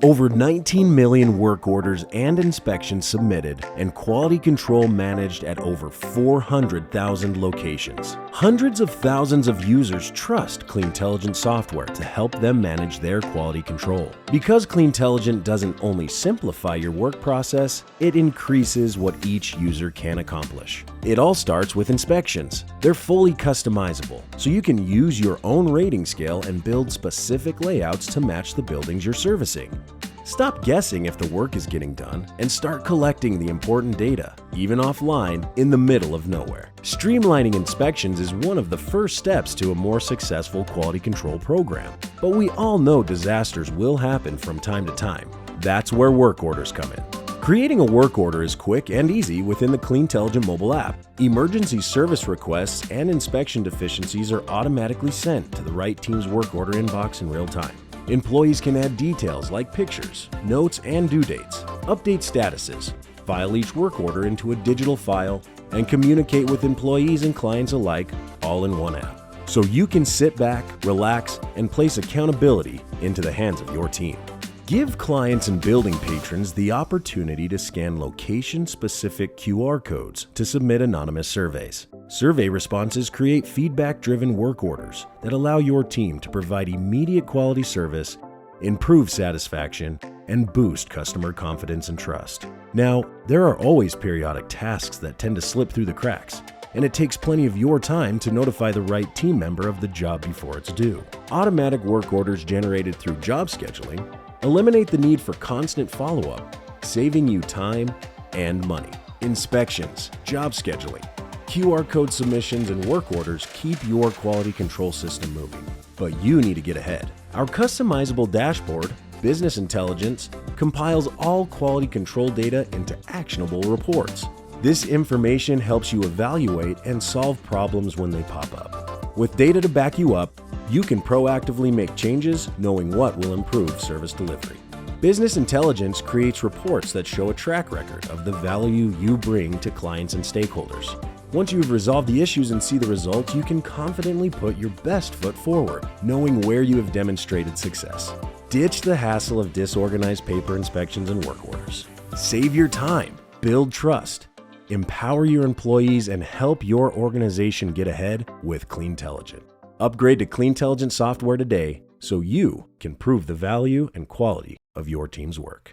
Over 19 million work orders and inspections submitted, and quality control managed at over 400,000 locations. Hundreds of thousands of users trust CleanTelligent Software to help them manage their quality control. Because CleanTelligent doesn't only simplify your work process, it increases what each user can accomplish. It all starts with inspections. They're fully customizable, so you can use your own rating scale and build specific layouts to match the buildings you're servicing. Stop guessing if the work is getting done and start collecting the important data, even offline, in the middle of nowhere. Streamlining inspections is one of the first steps to a more successful quality control program. But we all know disasters will happen from time to time. That's where work orders come in. Creating a work order is quick and easy within the CleanTelligent mobile app. Emergency service requests and inspection deficiencies are automatically sent to the right team's work order inbox in real time. Employees can add details like pictures, notes, and due dates, update statuses, file each work order into a digital file, and communicate with employees and clients alike all in one app. So you can sit back, relax, and place accountability into the hands of your team. Give clients and building patrons the opportunity to scan location-specific QR codes to submit anonymous surveys. Survey responses create feedback-driven work orders that allow your team to provide immediate quality service, improve satisfaction, and boost customer confidence and trust. Now, there are always periodic tasks that tend to slip through the cracks, and it takes plenty of your time to notify the right team member of the job before it's due. Automatic work orders generated through job scheduling eliminate the need for constant follow-up, saving you time and money. Inspections, job scheduling, QR code submissions, and work orders keep your quality control system moving. But you need to get ahead. Our customizable dashboard, Business Intelligence, compiles all quality control data into actionable reports. This information helps you evaluate and solve problems when they pop up. With data to back you up, you can proactively make changes knowing what will improve service delivery. Business Intelligence creates reports that show a track record of the value you bring to clients and stakeholders. Once you've resolved the issues and see the results, you can confidently put your best foot forward, knowing where you have demonstrated success. Ditch the hassle of disorganized paper inspections and work orders. Save your time, build trust, empower your employees, and help your organization get ahead with CleanTelligent. Upgrade to CleanTelligent Software today so you can prove the value and quality of your team's work.